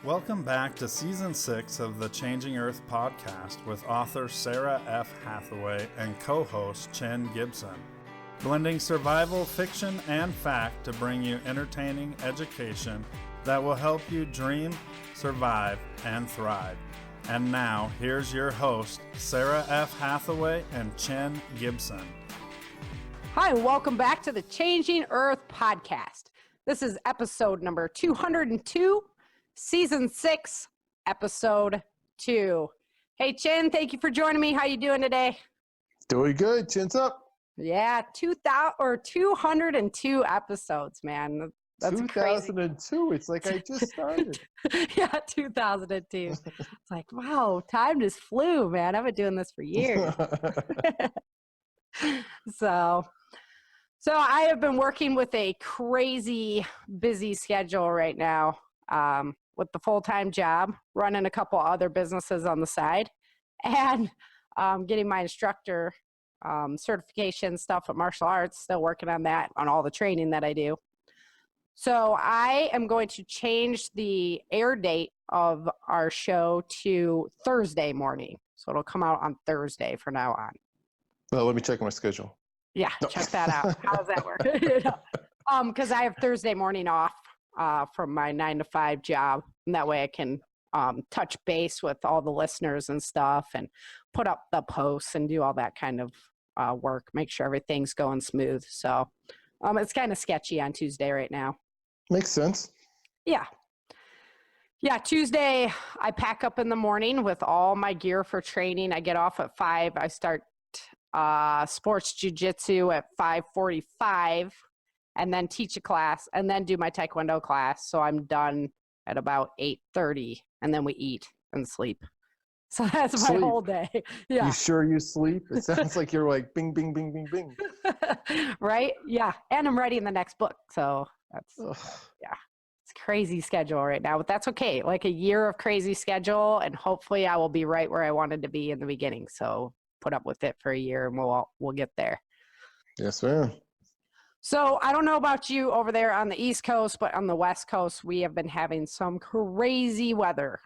Welcome back to Season 6 of the Changing Earth podcast with author Sara F. Hathaway and co-host Chen Gibson. Blending survival, fiction, and fact to bring you entertaining education that will help you dream, survive, and thrive. And now, here's your host, Sara F. Hathaway and Chen Gibson. Hi, and welcome back to the Changing Earth podcast. This is episode number 202, Season 6, Episode 2. Hey, Chen, thank you for joining me. How you doing today? Doing good. Chin's up. Yeah, 202 episodes, man. That's 2002. It's like I just started. Yeah, 2002. It's like, wow, time just flew, man. I've been doing this for years. So I have been working with a crazy busy schedule right now, with the full-time job, running a couple other businesses on the side, and getting my instructor certification stuff at martial arts, still working on that, on all the training that I do. So I am going to change the air date of our show to Thursday morning. So it'll come out on Thursday from now on. Well, let me check my schedule. Yeah, check that out. How does that work? Because I have Thursday morning off from my 9 to 5 job. And that way I can touch base with all the listeners and stuff and put up the posts and do all that kind of work, make sure everything's going smooth. So it's kind of sketchy on Tuesday right now. Makes sense. Yeah. Yeah, Tuesday I pack up in the morning with all my gear for training. I get off at 5. I start sports jiu-jitsu at 5:45 and then teach a class and then do my taekwondo class. So I'm done at about 8:30 and then we eat and sleep. So that's my whole day. Yeah. You sure you sleep? It sounds like you're like bing, bing, bing, bing, bing. Right? Yeah. And I'm writing the next book. So that's, yeah, it's a crazy schedule right now, but that's okay. Like a year of crazy schedule and hopefully I will be right where I wanted to be in the beginning. So put up with it for a year and we'll get there. Yes, ma'am. So I don't know about you over there on the East Coast, but on the West Coast, we have been having some crazy weather.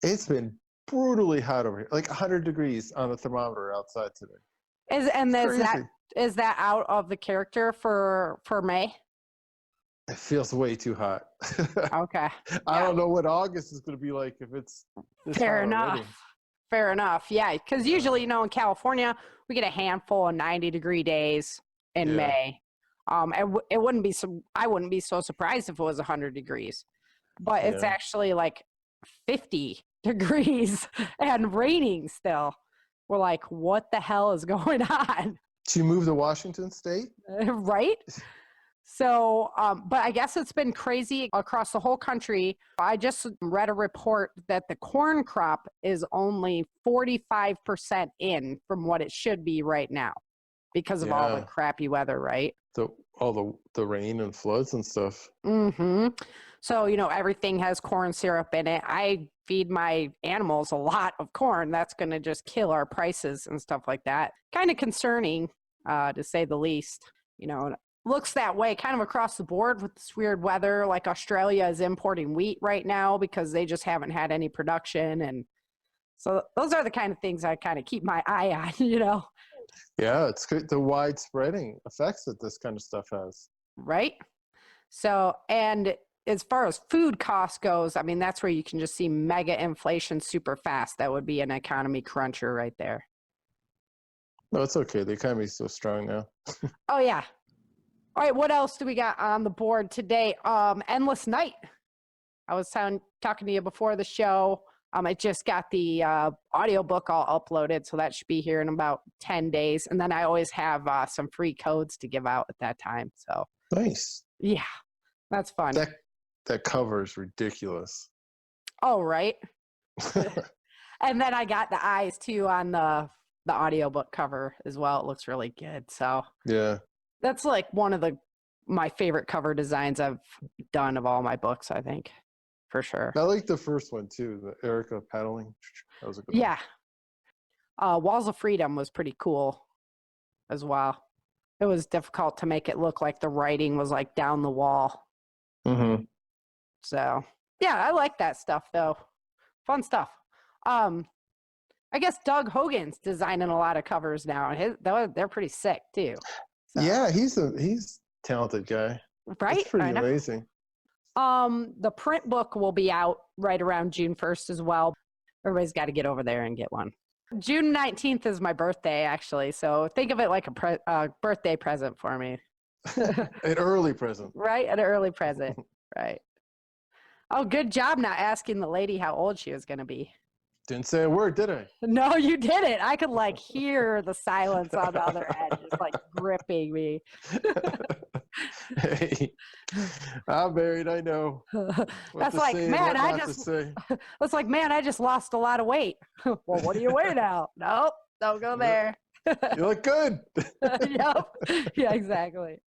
It's been brutally hot over here, like 100 degrees on the thermometer outside today. Is that out of the character for May? It feels way too hot. Okay. I don't know what August is going to be like if it's this Fair hot enough. already. Fair enough. Yeah, because usually, in California, we get a handful of 90-degree days in May. It wouldn't be I wouldn't be so surprised if it was 100 degrees, but it's actually like 50 degrees and raining still. We're like, what the hell is going on? Did you move to Washington State? Right? So, but I guess it's been crazy across the whole country. I just read a report that the corn crop is only 45% in from what it should be right now because of all the crappy weather, right? All the rain and floods and stuff. Mm-hmm. So, everything has corn syrup in it. I feed my animals a lot of corn. That's going to just kill our prices and stuff like that. Kind of concerning, to say the least. Looks that way kind of across the board with this weird weather. Like Australia is importing wheat right now because they just haven't had any production. And so those are the kind of things I kind of keep my eye on, Yeah, it's good. The widespreading effects that this kind of stuff has. Right. So, and as far as food cost goes, I mean, that's where you can just see mega inflation super fast. That would be an economy cruncher right there. No, it's okay. The economy is so strong now. Oh, yeah. All right, what else do we got on the board today? Endless Night. I was talking to you before the show. I just got the audiobook all uploaded, so that should be here in about 10 days. And then I always have some free codes to give out at that time. So nice. Yeah, that's fun. That cover is ridiculous. Oh, right. And then I got the eyes, too, on the audiobook cover as well. It looks really good. So yeah. That's like one of my favorite cover designs I've done of all my books, I think, for sure. I like the first one too, the Erica paddling. That was a good one. Walls of Freedom was pretty cool as well. It was difficult to make it look like the writing was like down the wall. Mm-hmm. So Yeah, I like that stuff though. Fun stuff. I guess Doug Hogan's designing a lot of covers now, and they're pretty sick too. So, Yeah, he's a talented guy. right? It's pretty I know. amazing. The print book will be out right around June 1st as well. Everybody's got to get over there and get one. June 19th is my birthday, actually. So think of it like a birthday present for me. An early present. Right? An early present. Right. Oh, good job not asking the lady how old she was going to be. Didn't say a word, did I? No, you didn't. I could like hear the silence on the other end, just like gripping me. Hey, I'm married. I know. That's like, man, that's like, man, I just lost a lot of weight. Well, what do you weigh now? Nope, don't go there. You look good. Yep. Yeah, exactly.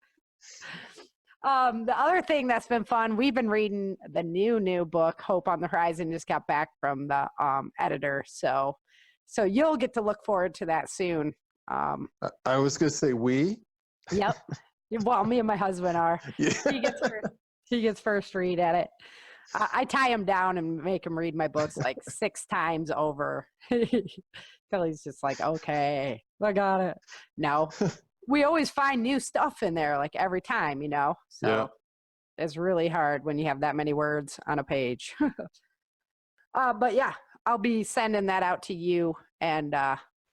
The other thing that's been fun, we've been reading the new book, Hope on the Horizon. Just got back from the editor, so you'll get to look forward to that soon. I was gonna say we. Yep. Well, me and my husband are. Yeah. He gets first read at it. I tie him down and make him read my books like 6 times over. Till he's just like, okay, I got it. No. We always find new stuff in there, like every time, you know? So Yeah. it's really hard when you have that many words on a page. But yeah, I'll be sending that out to you and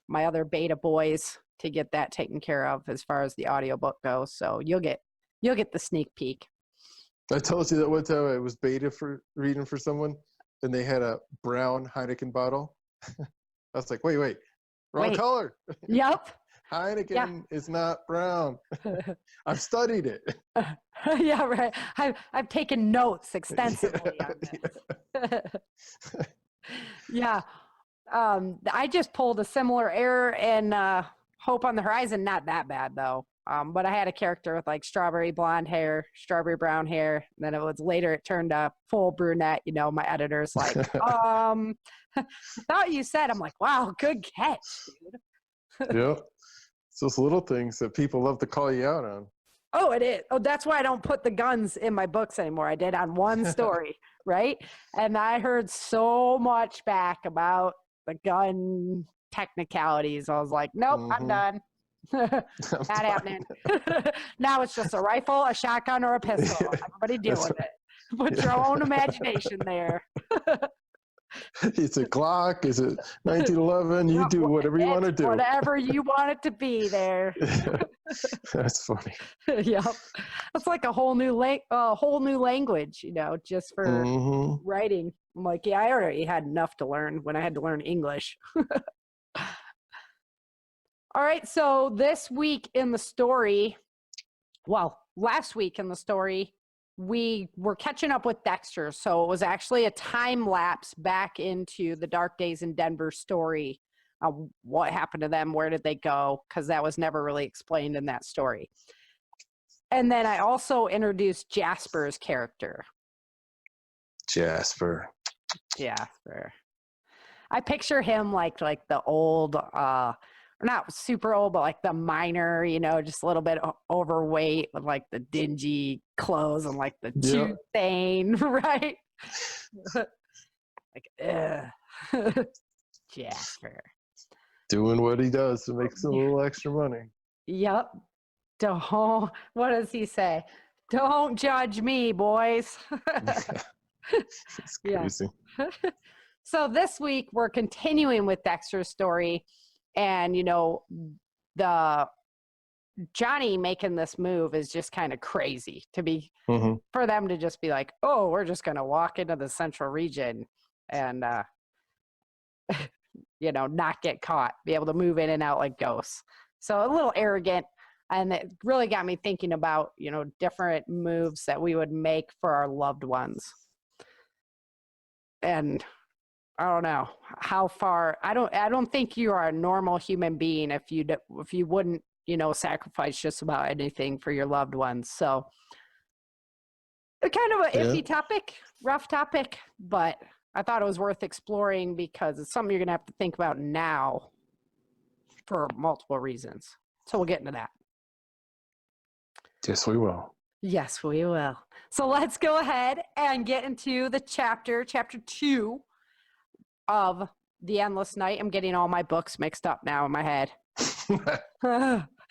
my other beta boys to get that taken care of as far as the audiobook goes. So you'll get the sneak peek. I told you that one time I was beta for reading for someone, and they had a brown Heineken bottle. I was like, wait, wrong color. Yep. Heineken is not brown. I've studied it. Yeah, right. I've taken notes extensively on this. Yeah. I just pulled a similar error in Hope on the Horizon. Not that bad though. But I had a character with like strawberry blonde hair, strawberry brown hair. And then it turned full brunette. You know, my editor's like, I thought you said. I'm like, wow, good catch, dude. Yep. It's those little things that people love to call you out on. Oh, it is. Oh, that's why I don't put the guns in my books anymore. I did on one story, right? And I heard so much back about the gun technicalities. I was like, nope, I'm done. Not happening. Now it's just a rifle, a shotgun, or a pistol. Everybody deal with it. Put your own imagination there. Is it Glock? Is it 1911? You do whatever you want to do. Whatever you want it to be there. That's funny. Yep. It's like a whole new language, you know, just for writing. I'm like, yeah, I already had enough to learn when I had to learn English. All right, so this week in the story, last week in the story, we were catching up with Dexter. So it was actually a time lapse back into the Dark Days in Denver story. What happened to them? Where did they go? Because that was never really explained in that story. And then I also introduced Jasper's character. Jasper. I picture him like the old, not super old, but like the miner, you know, just a little bit overweight with like the dingy clothes and like the tooth stain, right? Like, Jasper. Doing what he does to make some little extra money. Yep. What does he say? Don't judge me, boys. It's crazy. So this week we're continuing with Dexter's story, and you know, the Johnny making this move is just kind of crazy for them to just be like, oh, we're just going to walk into the central region and, you know, not get caught, be able to move in and out like ghosts. So a little arrogant. And it really got me thinking about, you know, different moves that we would make for our loved ones. And I don't know how far, I don't think you are a normal human being if you wouldn't, you know, sacrifice just about anything for your loved ones. So kind of an iffy topic, rough topic, but I thought it was worth exploring because it's something you're going to have to think about now for multiple reasons. So we'll get into that. Yes, we will. Yes, we will. So let's go ahead and get into the chapter 2 of The Endless Night. I'm getting all my books mixed up now in my head.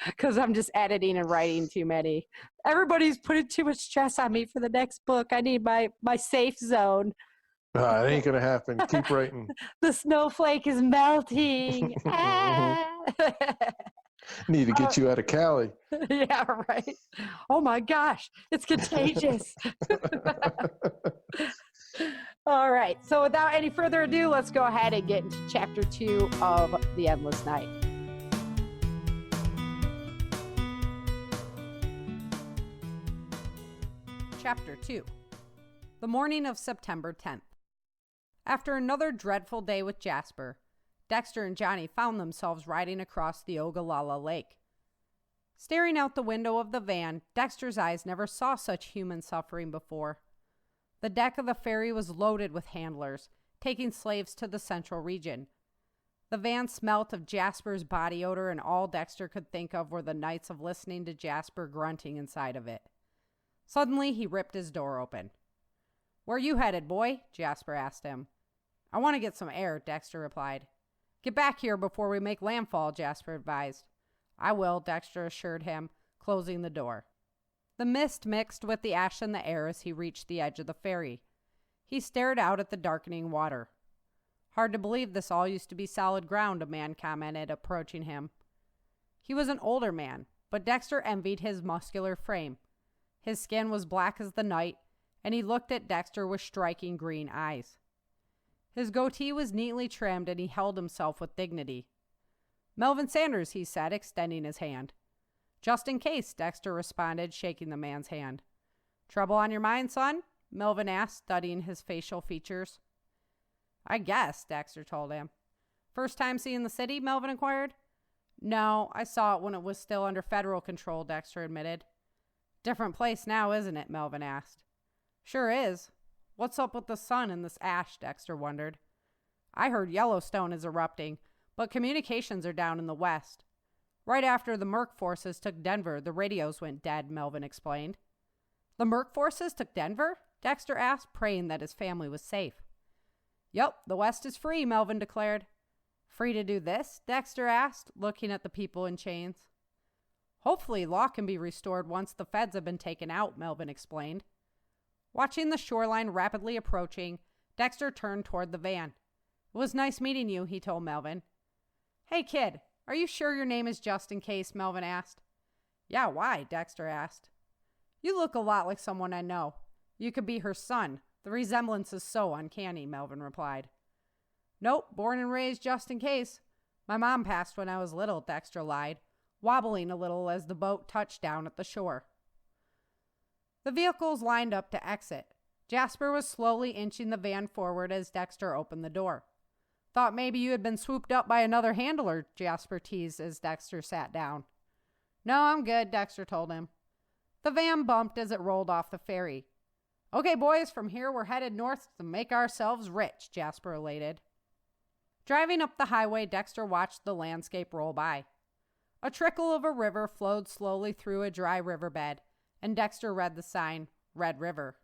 Because I'm just editing and writing too many. Everybody's putting too much stress on me for the next book. I need my safe zone. It ain't gonna happen. Keep writing. The snowflake is melting. Need to get you out of Cali. Yeah, right. Oh my gosh, it's contagious. All right, so without any further ado, let's go ahead and get into chapter 2 of The Endless Night. Chapter 2. The morning of September 10th. After another dreadful day with Jasper, Dexter and Johnny found themselves riding across the Ogallala Lake. Staring out the window of the van, Dexter's eyes never saw such human suffering before. The deck of the ferry was loaded with handlers, taking slaves to the central region. The van smelt of Jasper's body odor, and all Dexter could think of were the nights of listening to Jasper grunting inside of it. Suddenly, he ripped his door open. "Where you headed, boy?" Jasper asked him. "I want to get some air," Dexter replied. "Get back here before we make landfall," Jasper advised. "I will," Dexter assured him, closing the door. The mist mixed with the ash in the air as he reached the edge of the ferry. He stared out at the darkening water. "Hard to believe this all used to be solid ground," a man commented, approaching him. He was an older man, but Dexter envied his muscular frame. His skin was black as the night, and he looked at Dexter with striking green eyes. His goatee was neatly trimmed, and he held himself with dignity. "Melvin Sanders," he said, extending his hand. "Just in case," Dexter responded, shaking the man's hand. "Trouble on your mind, son?" Melvin asked, studying his facial features. "I guess," Dexter told him. "First time seeing the city?" Melvin inquired. "No, I saw it when it was still under federal control," Dexter admitted. "Different place now, isn't it?" Melvin asked. "Sure is. What's up with the sun and this ash?" Dexter wondered. "I heard Yellowstone is erupting, but communications are down in the west. Right after the Merc forces took Denver, the radios went dead," Melvin explained. "The Merc forces took Denver?" Dexter asked, praying that his family was safe. "Yup, the west is free," Melvin declared. "Free to do this?" Dexter asked, looking at the people in chains. "Hopefully law can be restored once the feds have been taken out," Melvin explained. Watching the shoreline rapidly approaching, Dexter turned toward the van. "It was nice meeting you," he told Melvin. "Hey, kid, are you sure your name is Just in Case?" Melvin asked. "Yeah, why?" Dexter asked. "You look a lot like someone I know. You could be her son. The resemblance is so uncanny," Melvin replied. "Nope, born and raised Just in Case. My mom passed when I was little," Dexter lied, wobbling a little as the boat touched down at the shore. The vehicles lined up to exit. Jasper was slowly inching the van forward as Dexter opened the door. "Thought maybe you had been swooped up by another handler," Jasper teased as Dexter sat down. "No, I'm good," Dexter told him. The van bumped as it rolled off the ferry. "Okay, boys, from here we're headed north to make ourselves rich," Jasper elated. Driving up the highway, Dexter watched the landscape roll by. A trickle of a river flowed slowly through a dry riverbed, and Dexter read the sign, Red River.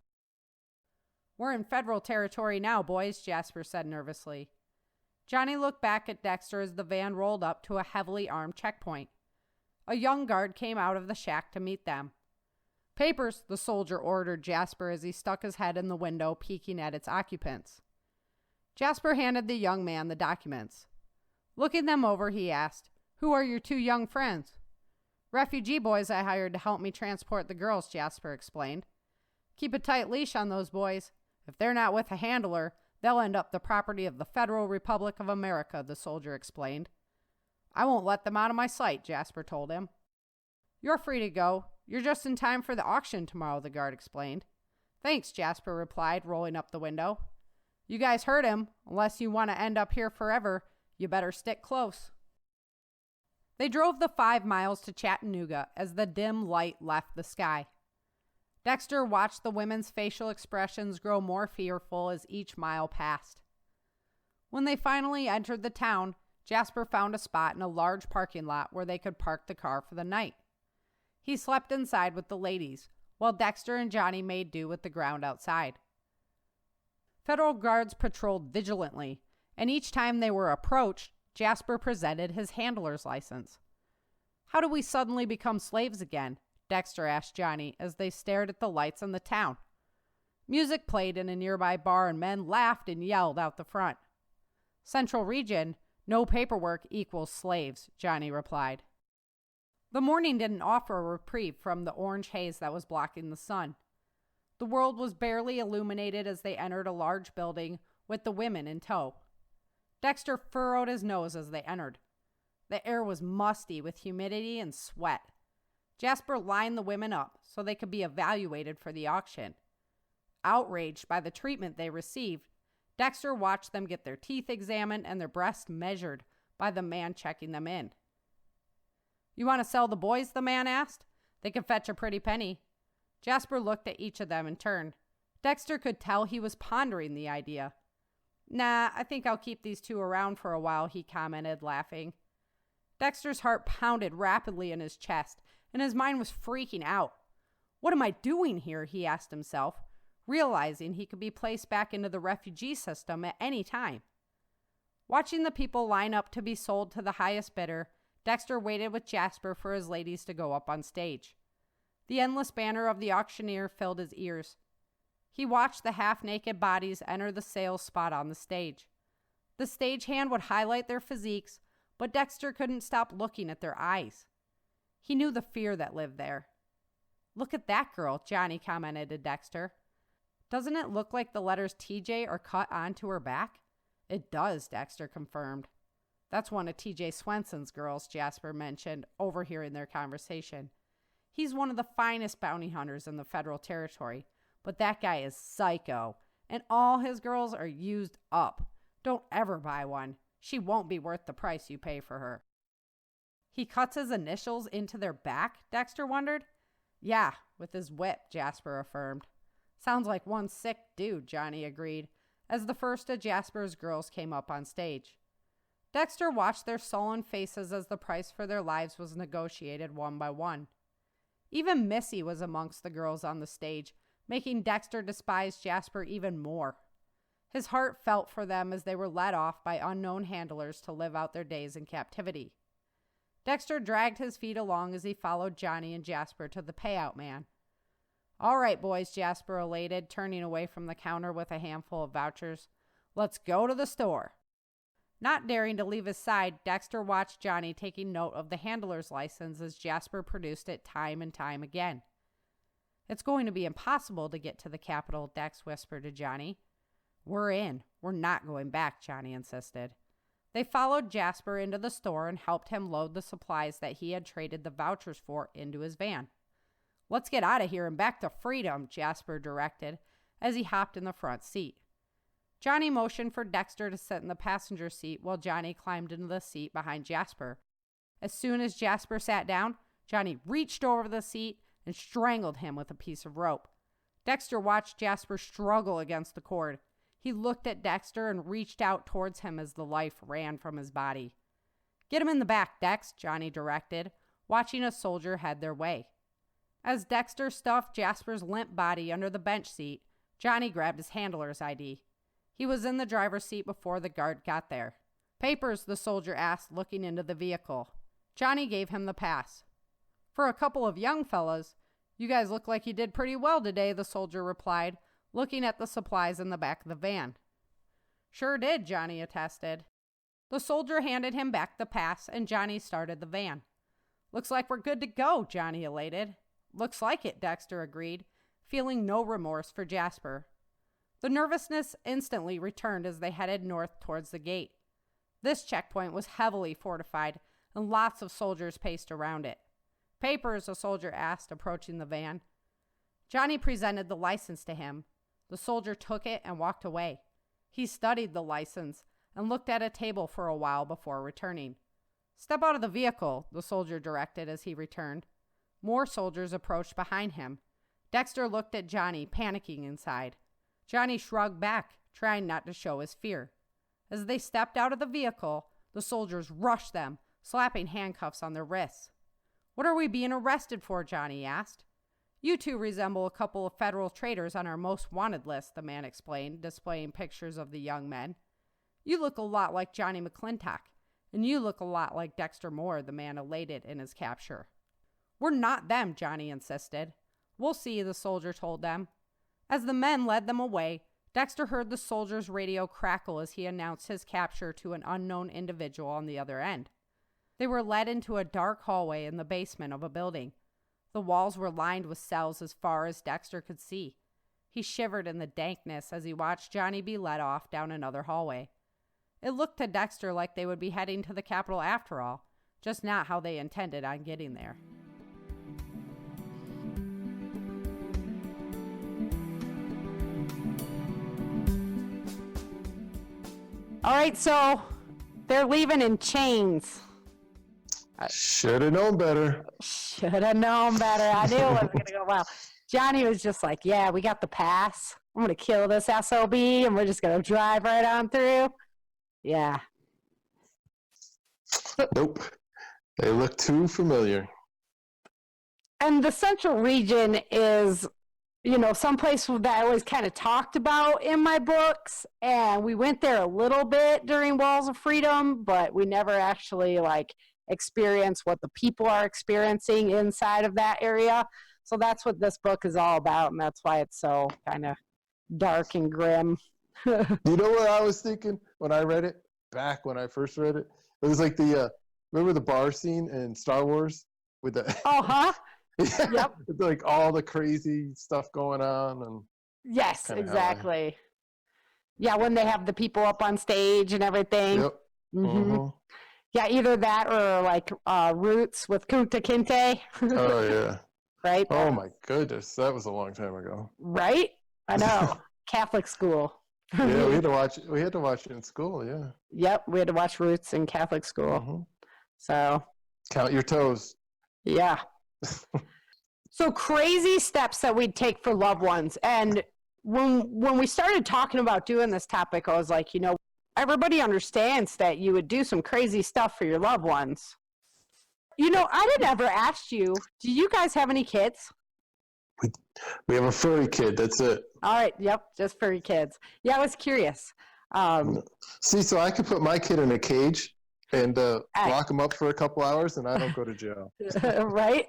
"We're in federal territory now, boys," Jasper said nervously. Johnny looked back at Dexter as the van rolled up to a heavily armed checkpoint. A young guard came out of the shack to meet them. "Papers," the soldier ordered Jasper as he stuck his head in the window, peeking at its occupants. Jasper handed the young man the documents. Looking them over, he asked, "Who are your two young friends?" "Refugee boys I hired to help me transport the girls," Jasper explained. "Keep a tight leash on those boys. If they're not with a handler, they'll end up the property of the Federal Republic of America," the soldier explained. "I won't let them out of my sight," Jasper told him. "You're free to go. You're just in time for the auction tomorrow," the guard explained. "Thanks," Jasper replied, rolling up the window. "You guys heard him. Unless you want to end up here forever, you better stick close." They drove the 5 miles to Chattanooga as the dim light left the sky. Dexter watched the women's facial expressions grow more fearful as each mile passed. When they finally entered the town, Jasper found a spot in a large parking lot where they could park the car for the night. He slept inside with the ladies, while Dexter and Johnny made do with the ground outside. Federal guards patrolled vigilantly, and each time they were approached, Jasper presented his handler's license. "How do we suddenly become slaves again?" Dexter asked Johnny as they stared at the lights in the town. Music played in a nearby bar and men laughed and yelled out the front. "Central Region, no paperwork equals slaves," Johnny replied. The morning didn't offer a reprieve from the orange haze that was blocking the sun. The world was barely illuminated as they entered a large building with the women in tow. Dexter furrowed his nose as they entered. The air was musty with humidity and sweat. Jasper lined the women up so they could be evaluated for the auction. Outraged by the treatment they received, Dexter watched them get their teeth examined and their breasts measured by the man checking them in. "You want to sell the boys?" the man asked. "They can fetch a pretty penny." Jasper looked at each of them in turn. Dexter could tell he was pondering the idea. "Nah, I think I'll keep these two around for a while," he commented, laughing. Dexter's heart pounded rapidly in his chest, and his mind was freaking out. "What am I doing here?" he asked himself, realizing he could be placed back into the refugee system at any time. Watching the people line up to be sold to the highest bidder, Dexter waited with Jasper for his ladies to go up on stage. The endless banner of the auctioneer filled his ears. He watched the half-naked bodies enter the sales spot on the stage. The stagehand would highlight their physiques, but Dexter couldn't stop looking at their eyes. He knew the fear that lived there. "Look at that girl," Johnny commented to Dexter. "Doesn't it look like the letters TJ are cut onto her back?" "It does," Dexter confirmed. "That's one of TJ Swenson's girls," Jasper mentioned, overhearing their conversation. "He's one of the finest bounty hunters in the federal territory, but that guy is psycho, and all his girls are used up. Don't ever buy one. She won't be worth the price you pay for her." "He cuts his initials into their back?" Dexter wondered. "Yeah, with his whip," Jasper affirmed. "Sounds like one sick dude," Johnny agreed, as the first of Jasper's girls came up on stage. Dexter watched their sullen faces as the price for their lives was negotiated one by one. Even Missy was amongst the girls on the stage, making Dexter despise Jasper even more. His heart felt for them as they were led off by unknown handlers to live out their days in captivity. Dexter dragged his feet along as he followed Johnny and Jasper to the payout man. "All right, boys," Jasper elated, turning away from the counter with a handful of vouchers. "Let's go to the store." Not daring to leave his side, Dexter watched Johnny taking note of the handler's license as Jasper produced it time and time again. "It's going to be impossible to get to the Capitol," Dex whispered to Johnny. "We're in. We're not going back," Johnny insisted. They followed Jasper into the store and helped him load the supplies that he had traded the vouchers for into his van. "Let's get out of here and back to freedom," Jasper directed as he hopped in the front seat. Johnny motioned for Dexter to sit in the passenger seat while Johnny climbed into the seat behind Jasper. As soon as Jasper sat down, Johnny reached over the seat and strangled him with a piece of rope. Dexter watched Jasper struggle against the cord. He looked at Dexter and reached out towards him as the life ran from his body. "Get him in the back, Dex," Johnny directed, watching a soldier head their way. As Dexter stuffed Jasper's limp body under the bench seat, Johnny grabbed his handler's ID. He was in the driver's seat before the guard got there. "Papers?" the soldier asked, looking into the vehicle. Johnny gave him the pass. "For a couple of young fellas, you guys look like you did pretty well today," the soldier replied, looking at the supplies in the back of the van. "Sure did," Johnny attested. The soldier handed him back the pass, and Johnny started the van. "Looks like we're good to go," Johnny elated. "Looks like it," Dexter agreed, feeling no remorse for Jasper. The nervousness instantly returned as they headed north towards the gate. This checkpoint was heavily fortified, and lots of soldiers paced around it. "Papers?" a soldier asked, approaching the van. Johnny presented the license to him. The soldier took it and walked away. He studied the license and looked at a table for a while before returning. "Step out of the vehicle," the soldier directed as he returned. More soldiers approached behind him. Dexter looked at Johnny, panicking inside. Johnny shrugged back, trying not to show his fear. As they stepped out of the vehicle, the soldiers rushed them, slapping handcuffs on their wrists. "What are we being arrested for?" Johnny asked. You two resemble a couple of federal traitors on our most wanted list, the man explained, displaying pictures of the young men. You look a lot like Johnny McClintock, and you look a lot like Dexter Moore, the man elated in his capture. We're not them, Johnny insisted. We'll see, the soldier told them. As the men led them away, Dexter heard the soldier's radio crackle as he announced his capture to an unknown individual on the other end. They were led into a dark hallway in the basement of a building. The walls were lined with cells as far as Dexter could see. He shivered in the dankness as he watched Johnny be led off down another hallway. It looked to Dexter like they would be heading to the Capitol after all, just not how they intended on getting there. All right, so they're leaving in chains. Should have known better. Should have known better. I knew it was going to go well. Johnny was just like, yeah, we got the pass. I'm going to kill this SOB, and we're just going to drive right on through. Yeah. Nope. They look too familiar. And the Central region is, someplace that I always kind of talked about in my books. And we went there a little bit during Walls of Freedom, but we never actually, experience what the people are experiencing inside of that area. So that's what this book is all about, and that's why it's so kind of dark and grim. You know what I was thinking when I read it? Back when I first read it? It was like remember the bar scene in Star Wars? With the Uh-huh. Yeah, yep. With like all the crazy stuff going on. And yes, exactly. Yeah, when they have the people up on stage and everything. Yep. Mm-hmm. Uh-huh. Yeah, either that or Roots with Kunta Kinte. Oh, yeah. Right? Oh, my goodness. That was a long time ago. Right? I know. Catholic school. Yeah, we had to watch it in school, yeah. Yep, we had to watch Roots in Catholic school. Uh-huh. So. Count your toes. Yeah. So crazy steps that we'd take for loved ones. And when we started talking about doing this topic, I was like, everybody understands that you would do some crazy stuff for your loved ones. I didn't ever ask you, do you guys have any kids? We have a furry kid, that's it. All right, yep, just furry kids. Yeah, I was curious. See, so I could put my kid in a cage and lock him up for a couple hours and I don't go to jail. Right?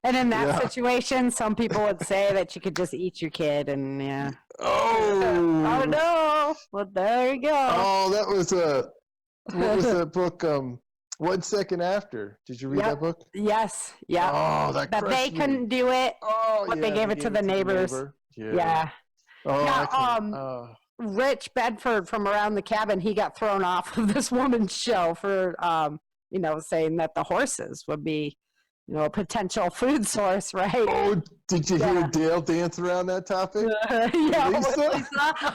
And in that situation, some people would say that you could just eat your kid and yeah. Oh no. Well, there you go. Oh, that was what was that book? 1 Second After. Did you read that book? Yes. Yeah. Oh, that they couldn't do it. Oh, but they gave it to the neighbors. Yeah. Oh, Rich Bedford from Around the Cabin, he got thrown off of this woman's show for saying that the horses would be a potential food source, right? Oh, did you hear Dale dance around that topic? Yeah, Lisa?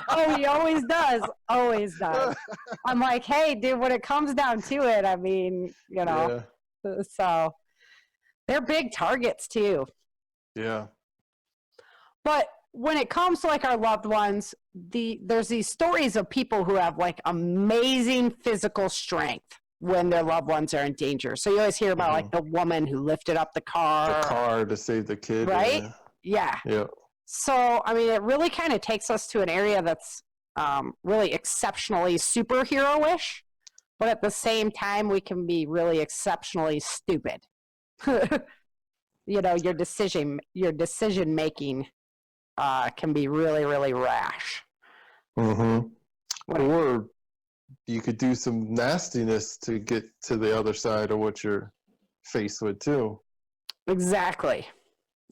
Oh, he always does. Always does. I'm like, hey, dude, when it comes down to it, I mean, so they're big targets too. Yeah. But when it comes to our loved ones, there's these stories of people who have amazing physical strength when their loved ones are in danger. So you always hear about the woman who lifted up the car to save the kid. Right? Yeah. So, I mean, it really kind of takes us to an area that's really exceptionally superhero-ish, but at the same time, we can be really exceptionally stupid. Your decision making can be really, really rash. Mm-hmm. Or you could do some nastiness to get to the other side of what you're faced with too. Exactly.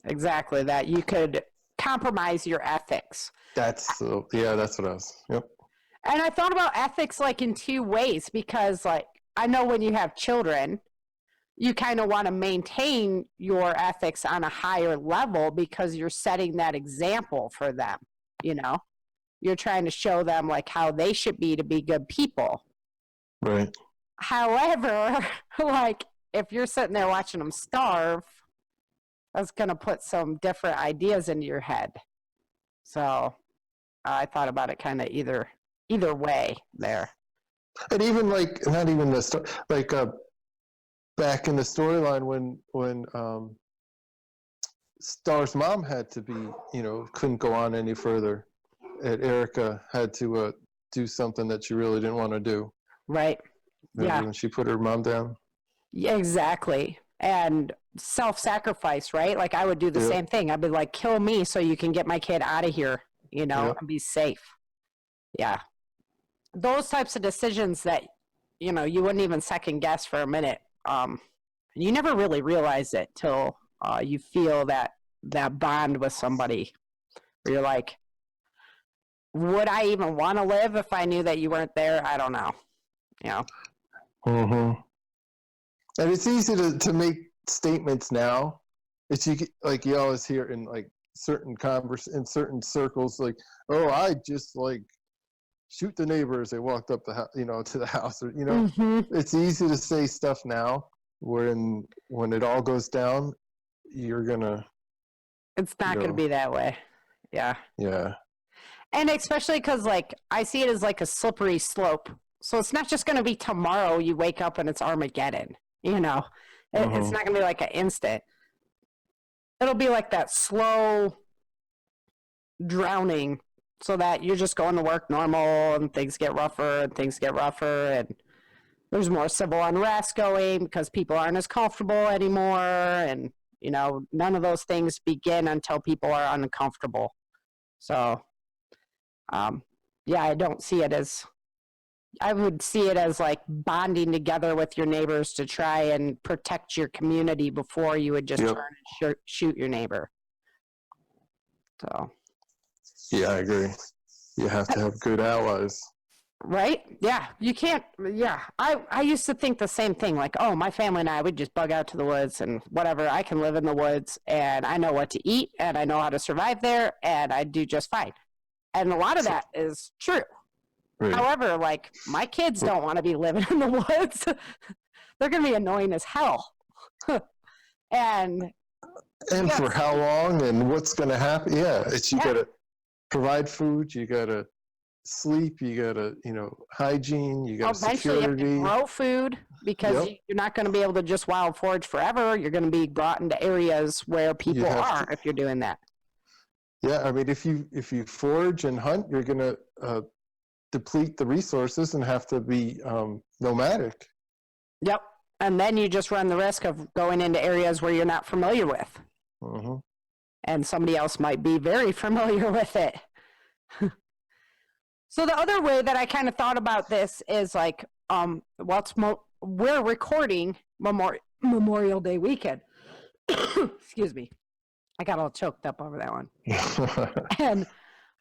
That you could compromise your ethics. That's what I was. Yep. And I thought about ethics in two ways because I know when you have children, you kind of want to maintain your ethics on a higher level because you're setting that example for them, You're trying to show them how they should be to be good people. Right. However, if you're sitting there watching them starve, that's going to put some different ideas into your head. So I thought about it kind of either way there. And even not even back in the storyline when Star's mom had to be, couldn't go on any further. And Erica had to do something that she really didn't want to do. Right. Remember Yeah. when she put her mom down? Yeah, exactly. And self-sacrifice, right? Like I would do the Yeah. same thing. I'd be like, kill me so you can get my kid out of here, Yeah. and be safe. Yeah. Those types of decisions that, you wouldn't even second guess for a minute. You never really realize it till you feel that bond with somebody where you're like, would I even want to live if I knew that you weren't there? I don't know. Mm-hmm. And it's easy to make statements now. It's like you always hear in like certain in certain circles, like, oh, I just like shoot the neighbor as they walked up to the house, or Mm-hmm. It's easy to say stuff now. When it all goes down, you're gonna. It's not going to be that way. Yeah. Yeah. And especially because, like, I see it as like a slippery slope. So it's not just going to be tomorrow you wake up and it's Armageddon. It's not going to be like an instant. It'll be like that slow drowning, so that you're just going to work normal and things get rougher and there's more civil unrest going because people aren't as comfortable anymore. And, none of those things begin until people are uncomfortable. So, I don't see it as, I would see it as like bonding together with your neighbors to try and protect your community before you would just Yep. turn and shoot your neighbor. So. Yeah, I agree. You have to have good allies. Right? Yeah. You can't. Yeah. I used to think the same thing. Like, oh, my family and I would just bug out to the woods and whatever. I can live in the woods and I know what to eat and I know how to survive there and I do just fine. And a lot of that is true. Right. However, like my kids don't want to be living in the woods. They're going to be annoying as hell. And yes. For how long and what's going to happen? Yeah. You got to provide food. You got to sleep, you gotta, hygiene, you got eventually security. You have to grow food because you're not going to be able to just wild forage forever. You're going to be brought into areas where people are if you're doing that. Yeah, I mean, if you forage and hunt, you're going to deplete the resources and have to be nomadic. Yep, and then you just run the risk of going into areas where you're not familiar with, and somebody else might be very familiar with it. So the other way that I kind of thought about this is like, we're recording Memorial Day weekend. Excuse me. I got all choked up over that one. And,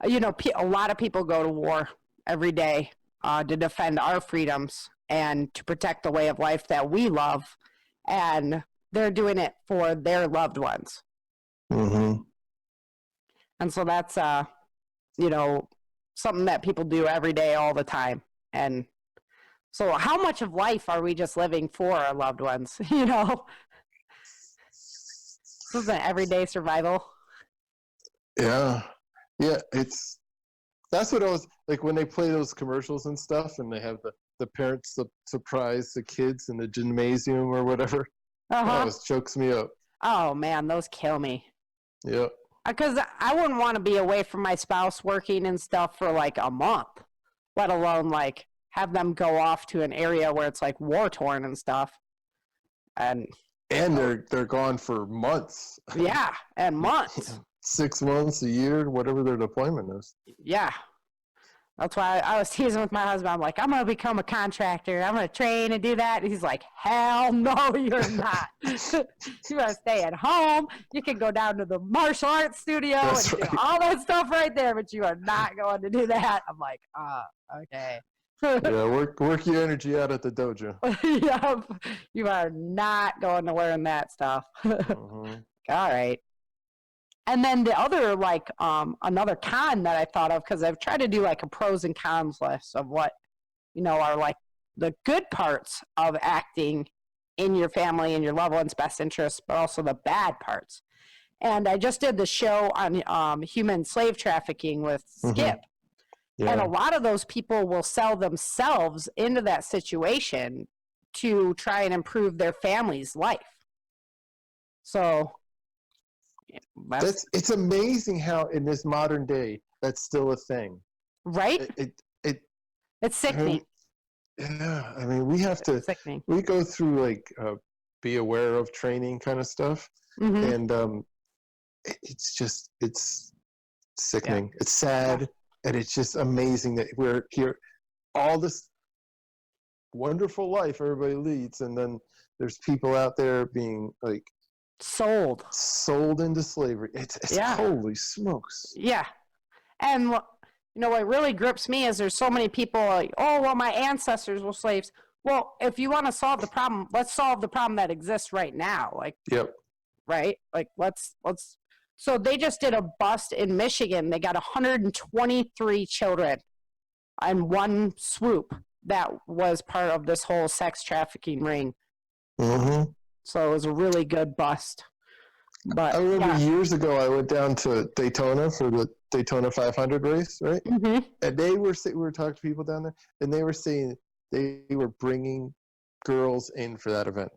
a lot of people go to war every day to defend our freedoms and to protect the way of life that we love. And they're doing it for their loved ones. Mm-hmm. And so that's, something that people do every day all the time. And so how much of life are we just living for our loved ones? This is an everyday survival. Yeah that's what I was like when they play those commercials and stuff and they have the parents surprise the kids in the gymnasium or whatever. That always chokes me up. Oh man, those kill me. Yeah. Because I wouldn't want to be away from my spouse working and stuff for like a month, let alone like have them go off to an area where it's like war torn and stuff. And they're gone for months. Yeah, and months. 6 months, a year, whatever their deployment is. Yeah. That's why I was teasing with my husband. I'm like, I'm going to become a contractor. I'm going to train and do that. And he's like, hell no, you're not. You want to stay at home. You can go down to the martial arts studio and do all that stuff right there, but you are not going to do that. I'm like, okay. Yeah, work your energy out at the dojo. Yep. You are not going to learn that stuff. All right. And then the other, like, another con that I thought of, because I've tried to do, like, a pros and cons list of what, are, like, the good parts of acting in your family and your loved one's best interest, but also the bad parts. And I just did the show on human slave trafficking with Skip. Yeah. And a lot of those people will sell themselves into that situation to try and improve their family's life. So It's amazing how in this modern day that's still a thing. Right? It's sickening. I mean, we have to. Sickening. We go through like be aware of training kind of stuff, and it's sickening. It's sad, and it's just amazing that we're here. All this wonderful life everybody leads, and then there's people out there being like sold into slavery. It's holy smokes. Yeah, and what really grips me is there's so many people like, oh well, my ancestors were slaves. Well, if you want to solve the problem, let's solve the problem that exists right now. Like, right? Like, let's. So they just did a bust in Michigan. They got 123 children in one swoop that was part of this whole sex trafficking ring. Mm-hmm. So it was a really good bust. But I remember years ago I went down to Daytona for the Daytona 500 race, right? Mm-hmm. And we were talking to people down there, and they were saying they were bringing girls in for that event.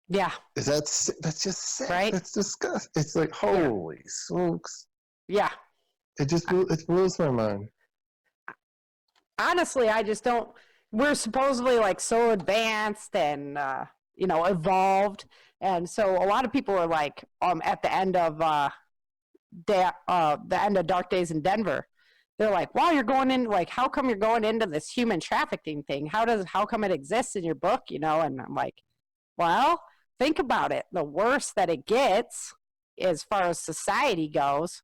Yeah. That's just sick. Right? That's disgusting. It's like, holy smokes. Yeah. It blows my mind. Honestly, I just don't. We're supposedly like so advanced and evolved, and so a lot of people are like at the end of the end of Dark Days in Denver. They're like, wow, you're going in, like, how come you're going into this human trafficking thing? How come it exists in your book, And I'm like, well, think about it. The worse that it gets, as far as society goes,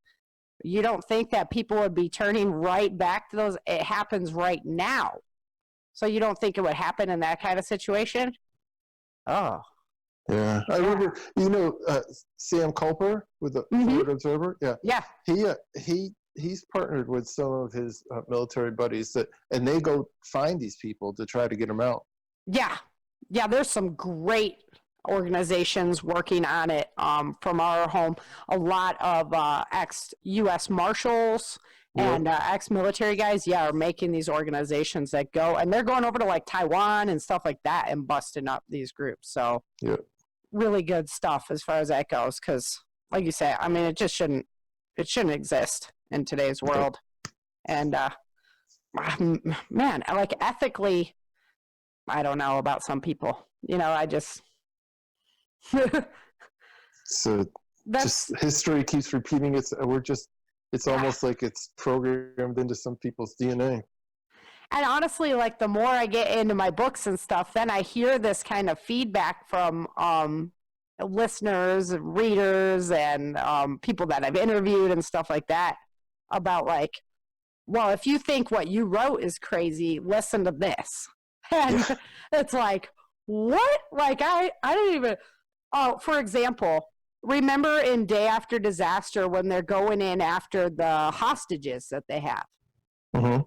you don't think that people would be turning right back to those? It happens right now. So you don't think it would happen in that kind of situation? Oh. Yeah. I remember, Sam Culper with the Florida Observer? Yeah. Yeah. He's partnered with some of his military buddies and they go find these people to try to get them out. Yeah. Yeah, there's some great organizations working on it from our home. A lot of ex-U.S. Marshals and ex-military guys, are making these organizations that go, and they're going over to like Taiwan and stuff like that and busting up these groups. So really good stuff as far as that goes, because like you say, I mean, it shouldn't exist in today's world. And man, like ethically, I don't know about some people. I just so just history keeps repeating itself. It's almost like it's programmed into some people's DNA. And honestly, like the more I get into my books and stuff, then I hear this kind of feedback from listeners, readers, and people that I've interviewed and stuff like that about like, well, if you think what you wrote is crazy, listen to this. And it's like, what? Like, I don't even, for example, remember in Day After Disaster when they're going in after the hostages that they have? Mm-hmm.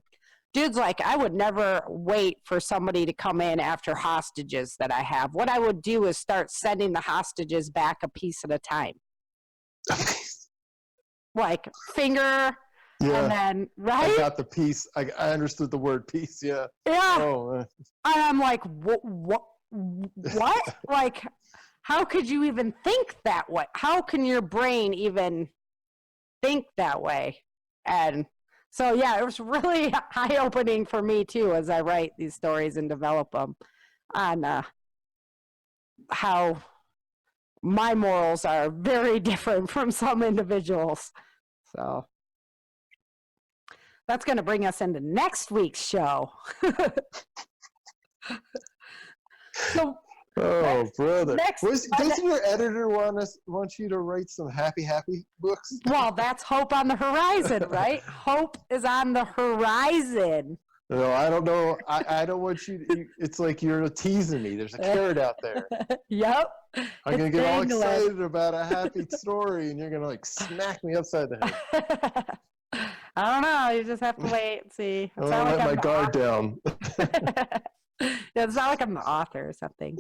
Dude's like, I would never wait for somebody to come in after hostages that I have. What I would do is start sending the hostages back a piece at a time. Like, finger, and then, right? I got the piece. I understood the word piece, Yeah. Oh, and I'm like, what? Like, how could you even think that way? How can your brain even think that way? And so, it was really eye-opening for me, too, as I write these stories and develop them on how my morals are very different from some individuals. So that's going to bring us into next week's show. So, brother. Doesn't your editor want you to write some happy books? Well, that's hope on the horizon, right? Hope is on the horizon. No, I don't know. I don't want you to, it's like you're teasing me. There's a carrot out there. Yep. I'm going to get all excited about a happy story, and you're going to like smack me upside the head. I don't know. You just have to wait and see. I'll let my guard down. It's not like I'm the author or something.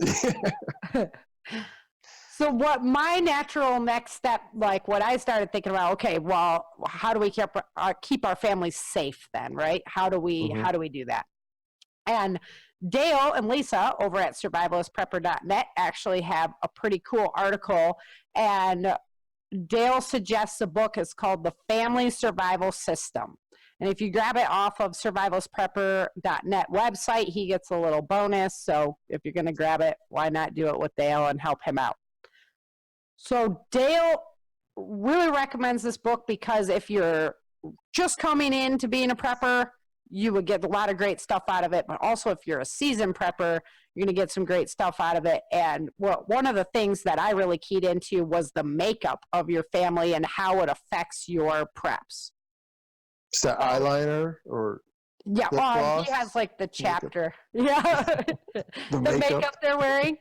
So what my natural next step, like what I started thinking about, okay, well, how do we keep our families safe then, right? How do we do that? And Dale and Lisa over at survivalistprepper.net actually have a pretty cool article, and Dale suggests a book is called The Family Survival System. And if you grab it off of survivalsprepper.net website, he gets a little bonus. So if you're going to grab it, why not do it with Dale and help him out? So Dale really recommends this book because if you're just coming in to being a prepper, you would get a lot of great stuff out of it. But also if you're a seasoned prepper, you're going to get some great stuff out of it. And one of the things that I really keyed into was the makeup of your family and how it affects your preps. Is that eyeliner or? Yeah, well, he has like the chapter. Makeup. Yeah, the makeup they're wearing.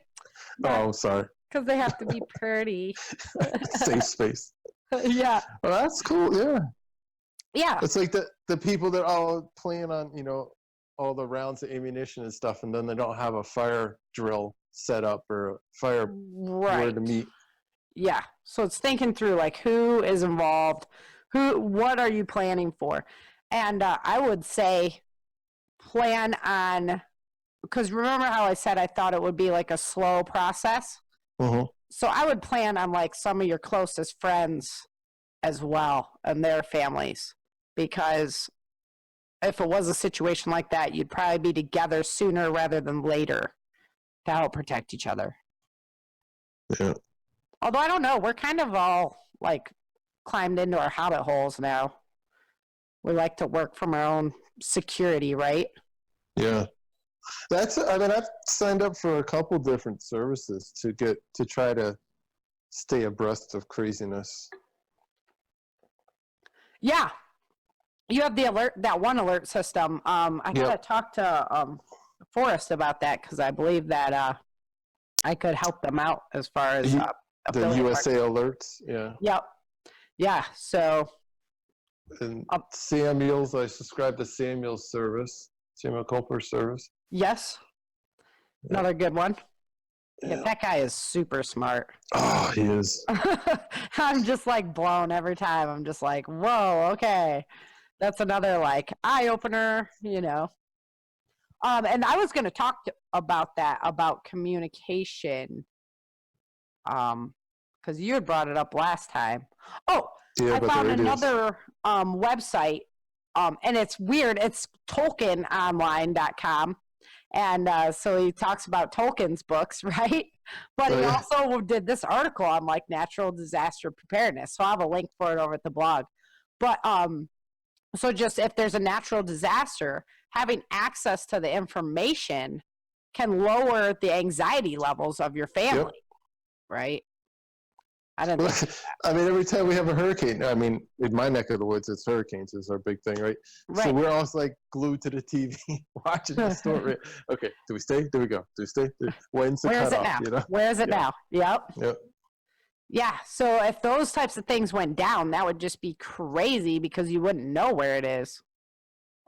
Oh, sorry. Because they have to be pretty. Safe space. Yeah. Well, that's cool. Yeah. Yeah. It's like the people that all plan on, all the rounds of ammunition and stuff, and then they don't have a fire drill set up or a fire where to meet. Yeah. So it's thinking through like who is involved, what are you planning for? And I would say plan on, because remember how I said I thought it would be like a slow process? Mm-hmm. So I would plan on like some of your closest friends as well and their families, because if it was a situation like that, you'd probably be together sooner rather than later to help protect each other. Yeah. Although I don't know, we're kind of all like climbed into our hobbit holes now. We like to work from our own security, right? Yeah. I've signed up for a couple different services to try to stay abreast of craziness. Yeah. You have that one alert system. I gotta talk to Forrest about that, because I believe that I could help them out as far as the USA alerts. Yeah. Yep. Yeah. So. And Samuel's, I subscribe to Samuel's service, Samuel Culper's service. Yes. Another good one. Yeah, that guy is super smart. Oh, he is. I'm just like blown every time. I'm just like, whoa, okay. That's another like eye opener, And I was going to talk about that, about communication, because you had brought it up last time. Oh, yeah, I found another website, and it's weird. It's TolkienOnline.com. And so he talks about Tolkien's books, right? But he also did this article on like natural disaster preparedness. So I have a link for it over at the blog. But so just if there's a natural disaster, having access to the information can lower the anxiety levels of your family, right? I mean, every time we have a hurricane, in my neck of the woods, it's hurricanes is our big thing, right? So we're always like glued to the TV watching the story. Okay, do we stay? Do we go? Do we stay? When's the cutoff? Where is it now? Yep. Yep. Yeah, so if those types of things went down, that would just be crazy because you wouldn't know where it is.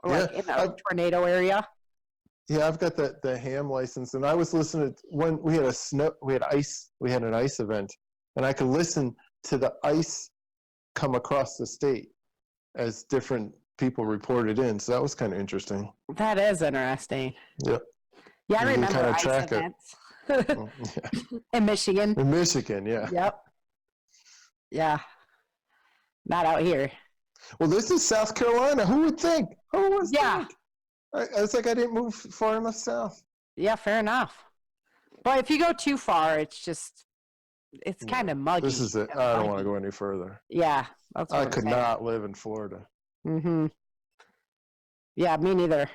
Or like in a tornado area. Yeah, I've got the ham license, and I was listening to when we had an ice event, and I could listen to the ice come across the state as different people reported in. So that was kind of interesting. That is interesting. Yep. Yeah, I remember ice events. In Michigan. In Michigan, yeah. Yep. Yeah. Not out here. Well, this is South Carolina. Who would think? Who would think? It's like I didn't move far enough south. Yeah, fair enough. But if you go too far, it's kind of muggy. This is it. I don't want to go any further. Yeah. That's what I could not live in Florida. Mm-hmm. Yeah, me neither.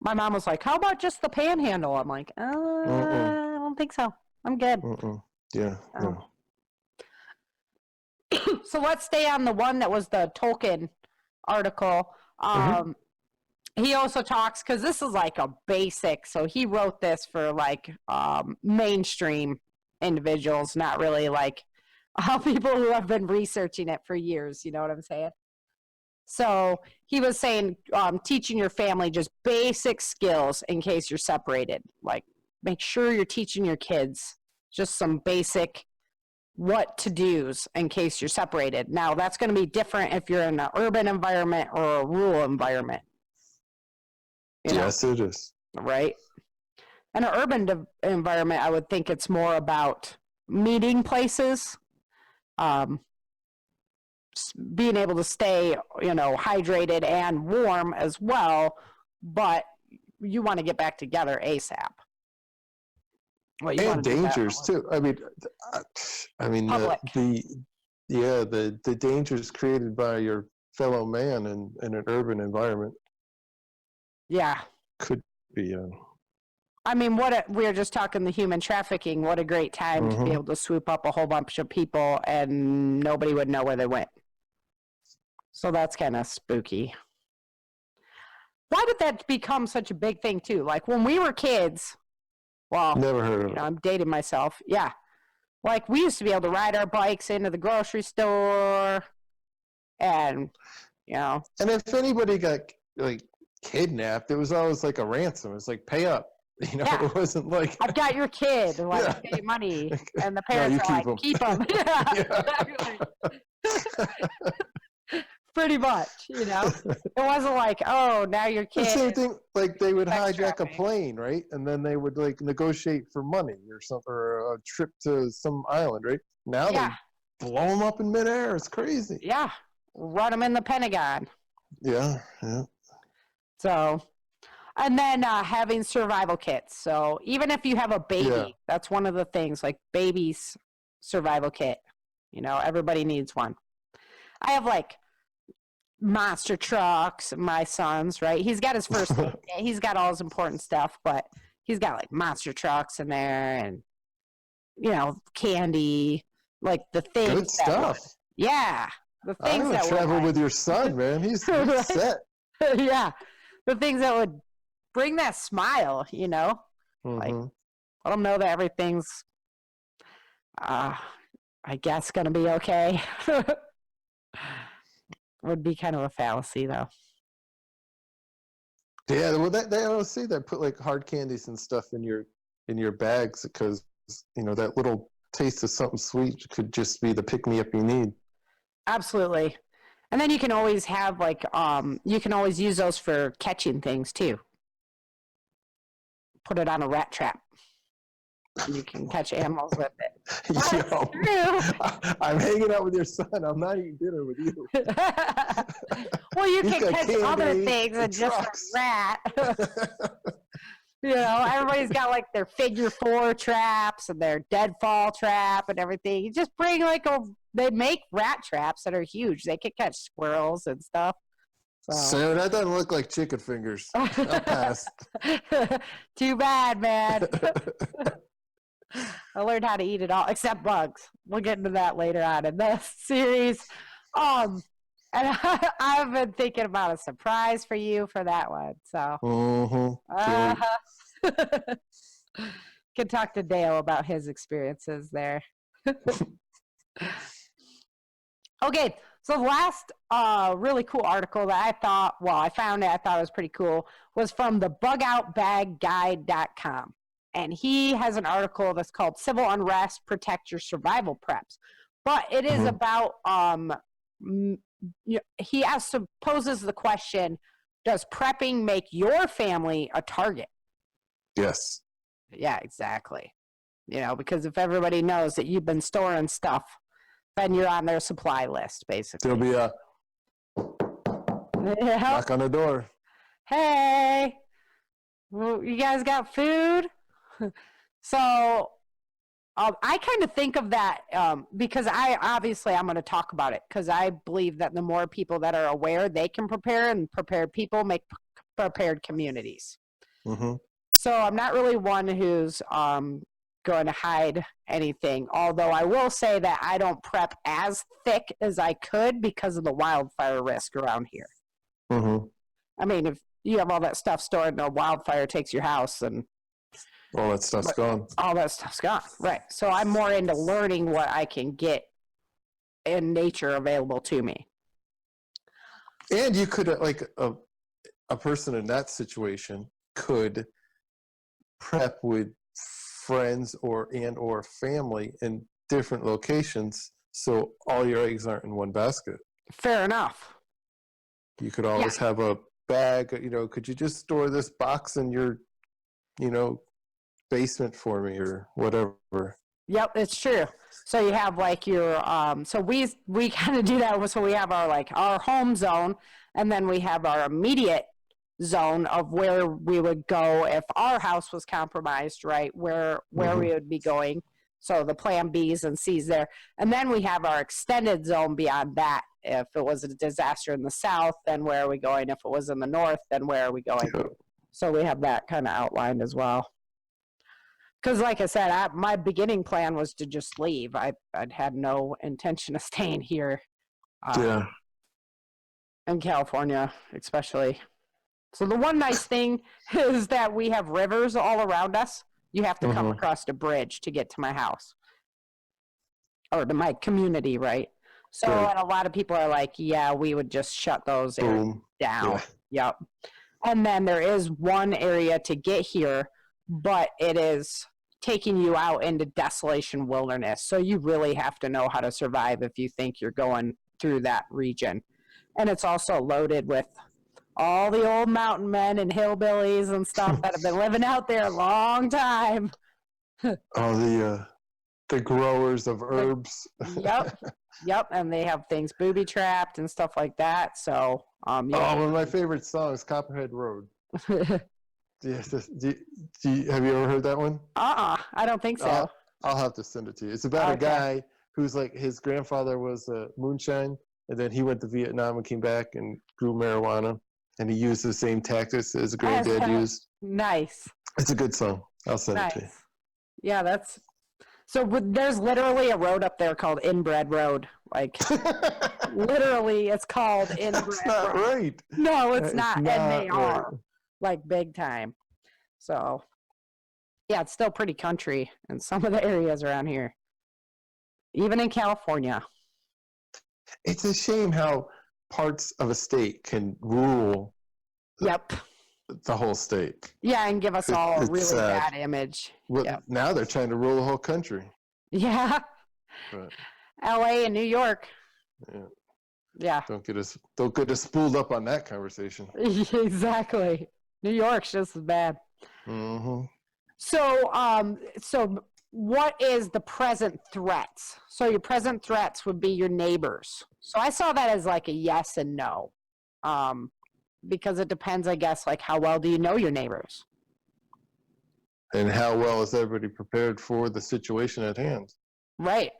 My mom was like, how about just the panhandle? I'm like, I don't think so. I'm good. Yeah. No. So let's stay on the one that was the Tolkien article. He also talks, because this is like a basic, so he wrote this for like mainstream individuals, not really like people who have been researching it for years, you know what I'm saying? So he was saying teaching your family just basic skills in case you're separated. Like make sure you're teaching your kids just some basic what to do's in case you're separated. Now that's going to be different if you're in an urban environment or a rural environment. Yes, it is. Right? In an urban environment, I would think it's more about meeting places. being able to stay, hydrated and warm as well, but you want to get back together ASAP. Well, and dangers too. I mean, the dangers created by your fellow man in an urban environment. Yeah, could be. I mean, we were just talking the human trafficking. What a great time to be able to swoop up a whole bunch of people and nobody would know where they went. So that's kind of spooky. Why did that become such a big thing too? Like when we were kids, well, never heard of it. I'm dating myself. Yeah. Like we used to be able to ride our bikes into the grocery store and, And if anybody got like kidnapped, it was always like a ransom. It was like, pay up. Yeah. It wasn't like I've got your kid, like pay money, and the parents are like, keep him. Pretty much, It wasn't like, oh, now your kid. The same thing, like they would hijack a plane, right? And then they would like negotiate for money or something, or a trip to some island, right? Now they blow them up in midair. It's crazy. Yeah, run them in the Pentagon. Yeah. So. And then having survival kits. So even if you have a baby, that's one of the things, like baby's survival kit. Everybody needs one. I have like monster trucks, my son's, right? He's got his first aid kit. He's got all his important stuff, but he's got like monster trucks in there and, candy, like the things. Good stuff. The things that travel with your son, man. He's set. Yeah. The things that would bring that smile, like let them know that everything's, I guess, going to be okay. Would be kind of a fallacy, though. Yeah, well, they always say that put like hard candies and stuff in your bags because that little taste of something sweet could just be the pick me up you need. Absolutely, and then you can always have like you can always use those for catching things too. Put it on a rat trap. You can catch animals with it. I'm hanging out with your son. I'm not eating dinner with you. Well, you can catch other things than just a rat. Everybody's got like their figure 4 traps and their deadfall trap and everything. You just bring they make rat traps that are huge. They can catch squirrels and stuff. So that doesn't look like chicken fingers. I'll pass. Too bad, man. I learned how to eat it all, except bugs. We'll get into that later on in the series. And I've been thinking about a surprise for you for that one. So, can talk to Dale about his experiences there. Okay, so the last really cool article that I found it was pretty cool, was from the bugoutbagguide.com. And he has an article that's called Civil Unrest, Protect Your Survival Preps. But it is about, he poses the question, does prepping make your family a target? Yes. Yeah, exactly. Because if everybody knows that you've been storing stuff, then you're on their supply list, basically. There'll be a knock on the door. Hey, you guys got food? So I kind of think of that because I'm going to talk about it because I believe that the more people that are aware, they can prepare, and prepared people make prepared communities. So I'm not really one who's going to hide anything, although I will say that I don't prep as thick as I could because of the wildfire risk around here. I mean, if you have all that stuff stored and a wildfire takes your house, and all that stuff's gone. All that stuff's gone, right? So I'm more into learning what I can get in nature available to me. And you could, like a person in that situation could prep with friends or family in different locations, so all your eggs aren't in one basket. Fair enough. You could always have a bag, could you just store this box in your, basement for me or whatever? Yep, it's true. So you have like your so we kind of do that. So we have our like our home zone, and then we have our immediate zone of where we would go if our house was compromised, right? Where we would be going. So the plan B's and C's there. And then we have our extended zone beyond that. If it was a disaster in the south, then where are we going? If it was in the north, then where are we going? So we have that kind of outlined as well. Because like I said, my beginning plan was to just leave. I'd had no intention of staying here in California, especially. So the one nice thing is that we have rivers all around us. You have to come across a bridge to get to my house or to my community, right? So and a lot of people are like, yeah, we would just shut those areas down. Yeah. Yep. And then there is one area to get here, but it is taking you out into desolation wilderness. So you really have to know how to survive if you think you're going through that region. And it's also loaded with all the old mountain men and hillbillies and stuff that have been living out there a long time. All the growers of herbs. Yep, and they have things booby trapped and stuff like that. So, one of my favorite songs, Copperhead Road. Yes, have you ever heard that one? I don't think so. I'll have to send it to you. It's about a guy who's like his grandfather was moonshine, and then he went to Vietnam and came back and grew marijuana. And he used the same tactics as granddad used. Nice. It's a good song. I'll send it to you. Yeah, that's... So there's literally a road up there called Inbred Road. Like, literally, it's called Inbred Road. That's not right. No, it's not. And they are, like, big time. So, yeah, it's still pretty country in some of the areas around here. Even in California. It's a shame how parts of a state can rule the whole state. Yeah, and give us all a really bad image. Well, now they're trying to rule the whole country. Yeah. But, LA and New York. Yeah. Don't get us spooled up on that conversation. Exactly. New York's just as bad. So what is the present threats? So your present threats would be your neighbors. So I saw that as like a yes and no. Because it depends, I guess, like how well do you know your neighbors? And how well is everybody prepared for the situation at hand? Right.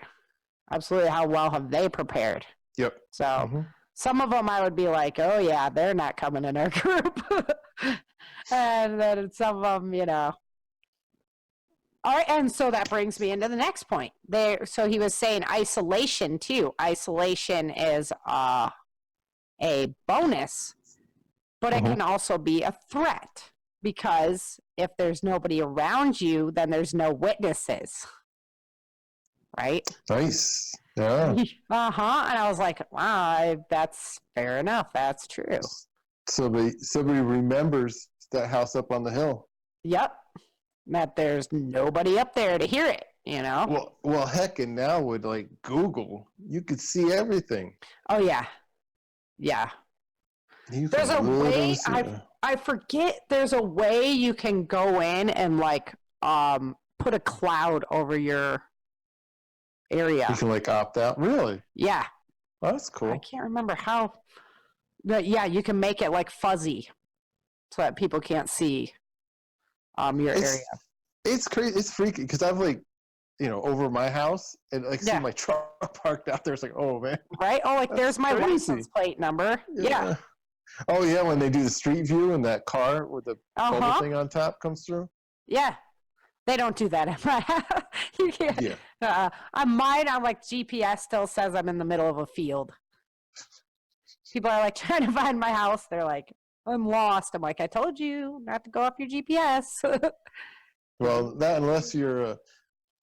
Absolutely. How well have they prepared? Yep. So some of them I would be like, oh yeah, they're not coming in our group. And then some of them, you know. All right, and so that brings me into the next point. So he was saying isolation too. Isolation is a bonus, but it can also be a threat because if there's nobody around you, then there's no witnesses, right? Nice. Yeah. And I was like, wow, that's fair enough. That's true. Somebody remembers that house up on the hill. Yep. That there's nobody up there to hear it, you know? Well, heck, and now with like Google, you could see everything. Oh yeah. Yeah. There's a way, I forget, there's a way you can go in and like put a cloud over your area. You can like opt out? Really? Yeah. Oh, that's cool. I can't remember how, but yeah, you can make it like fuzzy so that people can't see your area. It's crazy. It's freaky because I've like, over my house and like see my truck parked out there. It's like, oh man. Right? Oh, like there's my license plate number. Yeah. Oh yeah, when they do the street view and that car with the bubble thing on top comes through. Yeah. They don't do that at my house. You can't. Yeah. On mine, I'm like GPS still says I'm in the middle of a field. People are like trying to find my house. They're like, I'm lost. I'm like, I told you not to go off your GPS. Well, not unless you're a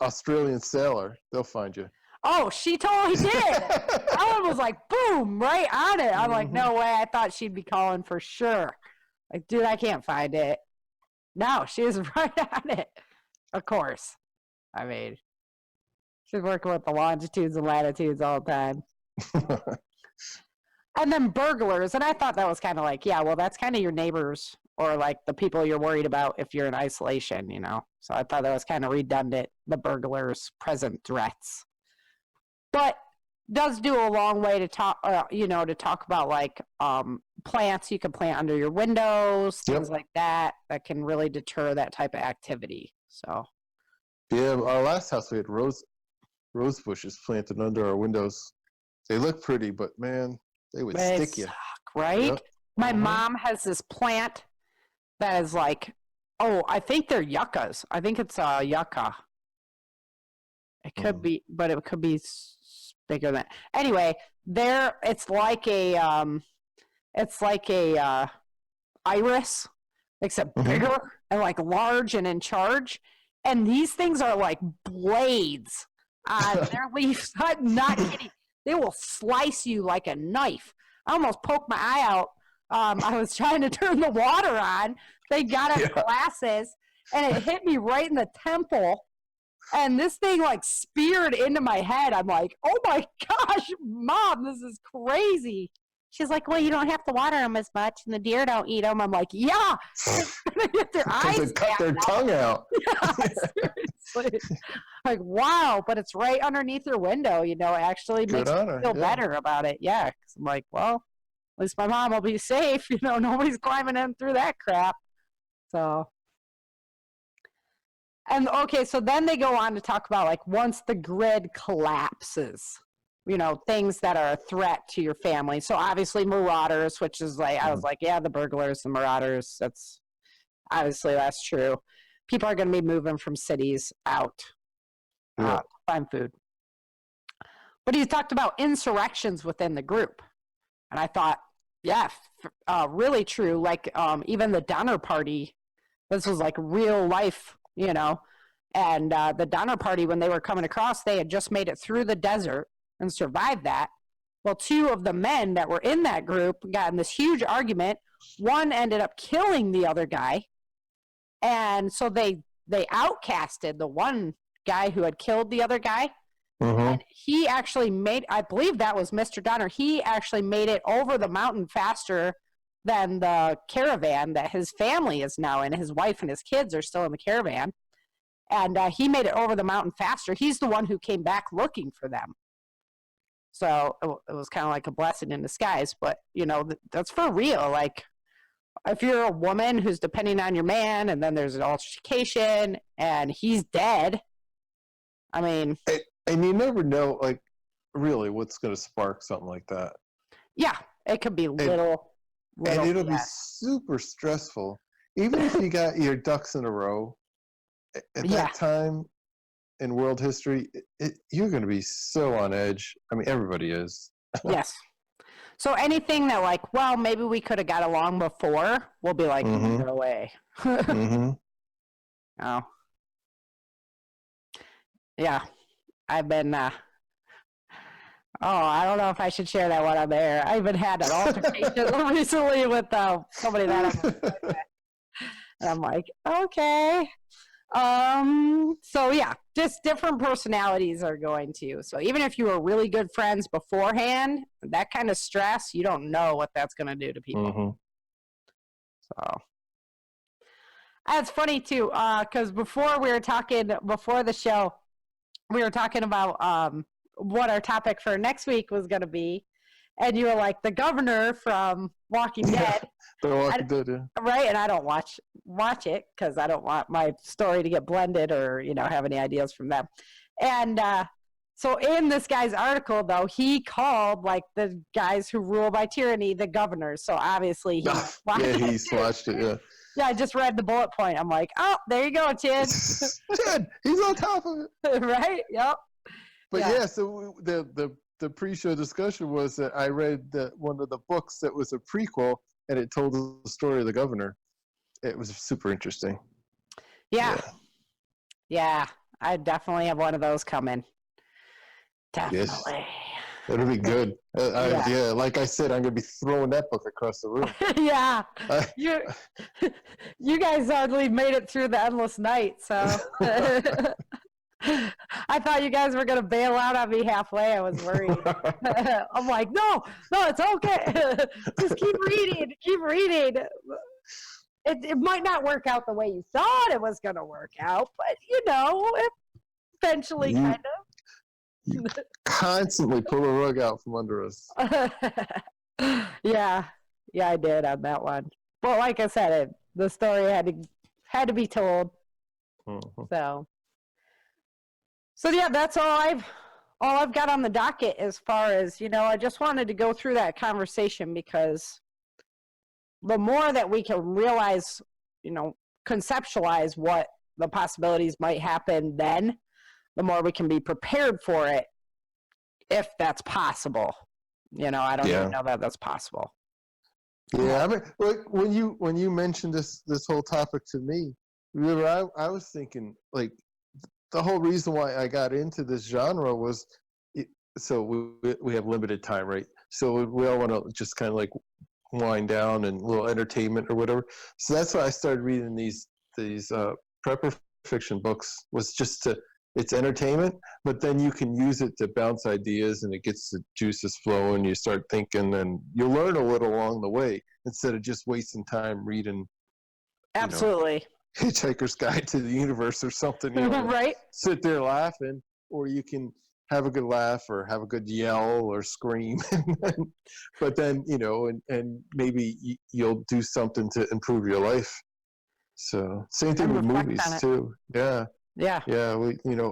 Australian sailor, they'll find you. Oh, she totally did. That one was like, boom, right on it. I'm like, no way. I thought she'd be calling for sure. Like, dude, I can't find it. No, she was right on it. Of course. I mean, she's working with the longitudes and latitudes all the time. And then burglars. And I thought that was kind of like, yeah, well, that's kind of your neighbor's or like the people you're worried about if you're in isolation, you know. So I thought that was kind of redundant, the burglars' present threats. But does do a long way to talk, to talk about like plants you can plant under your windows, things like that can really deter that type of activity. So yeah, our last house we had rose bushes planted under our windows. They look pretty, but man, they would stick you. Right? Yep. My mom has this plant that is like, I think they're yuccas. I think it's a yucca. It could be, but it could be bigger than. Anyway, it's like a iris, except bigger and like large and in charge. And these things are like blades on their leaves. I'm not kidding. They will slice you like a knife. I almost poked my eye out. I was trying to turn the water on. They got us glasses, and it hit me right in the temple. And this thing like speared into my head. I'm like, oh my gosh, Mom, this is crazy. She's like, well, you don't have to water them as much, and the deer don't eat them. I'm like, yeah, they're gonna get their eyes they cut their tongue out. Yeah, seriously. Like, wow, but it's right underneath your window. You know, it actually makes me feel better about it. Yeah, 'cause I'm like, well, at least my mom will be safe. You know, nobody's climbing in through that crap. So, and okay, so then they go on to talk about like once the grid collapses, you know, things that are a threat to your family. So obviously marauders, which is like, I was like, yeah, the burglars, the marauders, that's true. People are going to be moving from cities out to find food. But he talked about insurrections within the group. And I thought, yeah, really true. Like even the Donner Party, this was like real life, you know. And the Donner Party, when they were coming across, they had just made it through the desert and survived that. Well, two of the men that were in that group got in this huge argument. One ended up killing the other guy. And so they outcasted the one guy who had killed the other guy. And he actually I believe that was Mr. Donner. He actually made it over the mountain faster than the caravan that his family is now in. His wife and his kids are still in the caravan. And he made it over the mountain faster. He's the one who came back looking for them. So it was kind of like a blessing in disguise. But, you know, that's for real. Like, if you're a woman who's depending on your man and then there's an altercation and he's dead, I mean... And you never know, like, really what's going to spark something like that. Yeah, it could be little and it'll be super stressful. Even if you got your ducks in a row, at that time in world history, you're going to be so on edge. I mean, everybody is. Yes. So anything that, like, well, maybe we could have got along before, we'll be like, no way. Oh. Yeah. I've been, I don't know if I should share that one on there. I even had an altercation recently with somebody that and I'm like, okay. So yeah, just different personalities are going to. So even if you were really good friends beforehand, that kind of stress, you don't know what that's going to do to people. So that's funny too, because before the show, we were talking about what our topic for next week was going to be, and you were like the governor from Walking Dead. The Walking Dead, yeah. Right, and I don't watch it because I don't want my story to get blended or have any ideas from them. And so in this guy's article, though, he called like the guys who rule by tyranny the governors. So obviously he's watched it. Yeah. Yeah, I just read the bullet point. I'm like, oh, there you go, Chid. Chid, he's on top of it. Right? Yep. But so the pre-show discussion was that I read one of the books that was a prequel, and it told the story of the governor. It was super interesting. Yeah, I definitely have one of those coming. Definitely. Yes. It'll be good. Like I said, I'm going to be throwing that book across the room. Yeah. You guys hardly made it through the endless night, so I thought you guys were going to bail out on me halfway. I was worried. I'm like, no, it's okay. Just keep reading. it might not work out the way you thought it was going to work out, but it eventually kind You constantly pull a rug out from under us. of. Yeah, I did on that one. But like I said, the story had to be told. Mhm. So yeah, that's all I've got on the docket as far as, I just wanted to go through that conversation because the more that we can realize, conceptualize what the possibilities might happen then, the more we can be prepared for it if that's possible. I don't even know that that's possible. Yeah, I mean, like when you mentioned this whole topic to me, remember I was thinking like the whole reason why I got into this genre was so we have limited time, right? So we all want to just kind of like wind down and a little entertainment or whatever. So that's why I started reading these prepper fiction books, was just it's entertainment, but then you can use it to bounce ideas and it gets the juices flowing. You start thinking and you learn a little along the way instead of just wasting time reading Absolutely. Hitchhiker's Guide to the Universe or something. Right? Sit there laughing, or you can have a good laugh or have a good yell or scream. But then, and maybe you'll do something to improve your life. So same thing with movies too. Yeah. We, a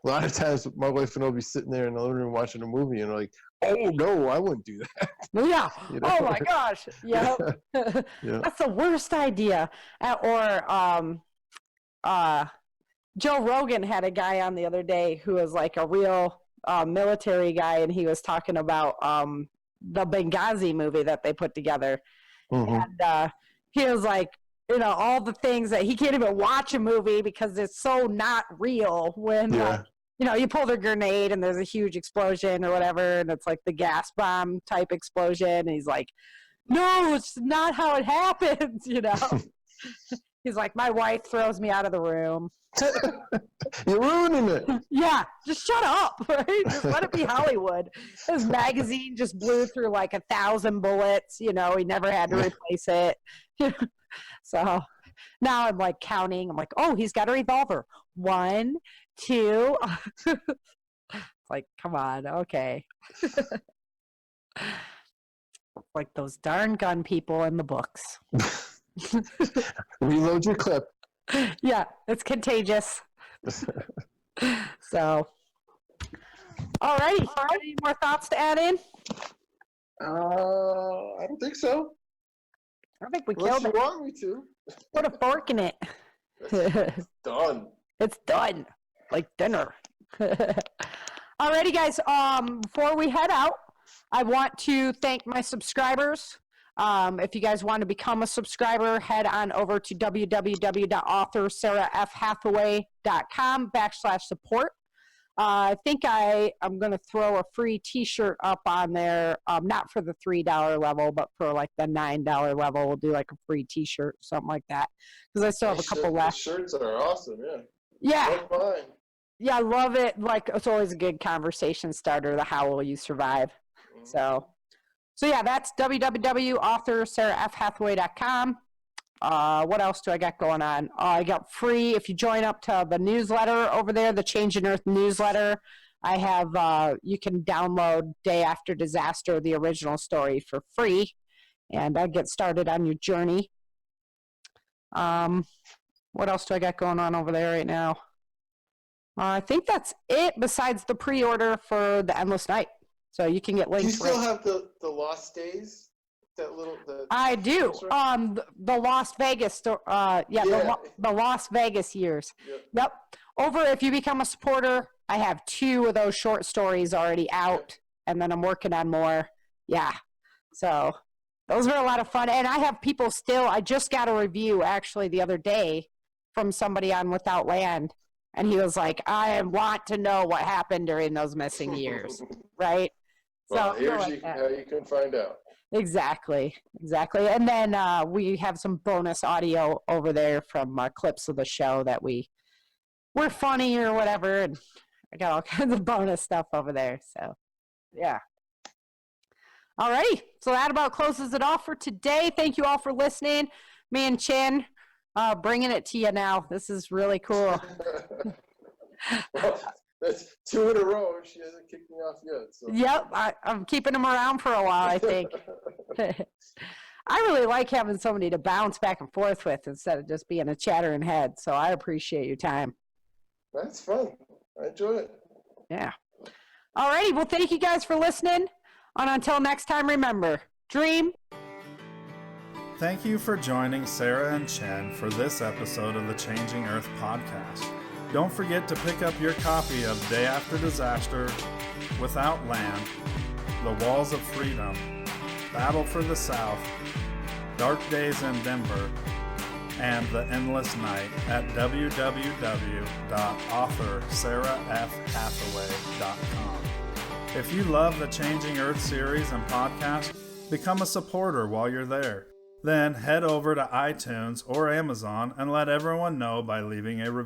lot of times my wife and I'll be sitting there in the living room watching a movie and like, oh no, I wouldn't do that. Yeah. Oh my gosh. Yeah. That's the worst idea. Joe Rogan had a guy on the other day who was like a real military guy, and he was talking about the Benghazi movie that they put together. Mm-hmm. And he was like, all the things that he can't even watch a movie because it's so not real when, you pull the grenade and there's a huge explosion or whatever, and it's like the gas bomb type explosion. And he's like, no, it's not how it happens, He's like, my wife throws me out of the room. You're ruining it. Yeah, just shut up, right? Just let it be Hollywood. His magazine just blew through like 1,000 bullets. He never had to replace it. So now I'm like counting. I'm like, oh, he's got a revolver. 1, 2. Like, come on, okay. Like those darn gun people in the books. Reload your clip. Yeah, it's contagious. So, all righty. Any more thoughts to add in? I don't think so. I think we killed it. You want me to? Put a fork in it. It's done. It's done. Like dinner. Alrighty, guys. Before we head out, I want to thank my subscribers. If you guys want to become a subscriber, head on over to www.authorSaraFhathaway.com/support. I think I'm going to throw a free t-shirt up on there, not for the $3 level, but for like the $9 level. We'll do like a free t-shirt, something like that. Because I still have a couple left. Shirts are awesome, yeah. Yeah, I love it. Like, it's always a good conversation starter, the how will you survive. Mm-hmm. So yeah, that's www.authorSaraFhathaway.com. What else do I got going on? I got free, if you join up to the newsletter over there, the Change in Earth newsletter, I have, you can download Day After Disaster, the original story, for free, and get started on your journey. What else do I got going on over there right now? I think that's it besides the pre-order for the Endless Night. So you can get links. Do you still have the Lost Days? I do. The Las Vegas, the Las Vegas years. Yep. Over, if you become a supporter, I have 2 of those short stories already out, and then I'm working on more. Yeah. So those were a lot of fun, and I have people still. I just got a review actually the other day from somebody on Without Land, and he was like, "I want to know what happened during those missing years." Right. Well, so here's how you can find out. Exactly. And then we have some bonus audio over there from clips of the show that we're funny or whatever, and I got all kinds of bonus stuff over there. So, yeah. All righty. So that about closes it off for today. Thank you all for listening. me and Chin bringing it to you now. This is really cool. Well, that's 2 in a row. She hasn't kicked me off yet. So. Yep, I'm keeping him around for a while, I think. I really like having somebody to bounce back and forth with instead of just being a chattering head. So I appreciate your time. That's fun. I enjoy it. Yeah. All righty. Well, thank you guys for listening. And until next time, remember, dream. Thank you for joining Sara and Chen for this episode of the Changing Earth podcast. Don't forget to pick up your copy of Day After Disaster, Without Land, The Walls of Freedom, Battle for the South, Dark Days in Denver, and The Endless Night at www.authorSarahFHathaway.com. If you love the Changing Earth series and podcast, become a supporter while you're there. Then head over to iTunes or Amazon and let everyone know by leaving a review.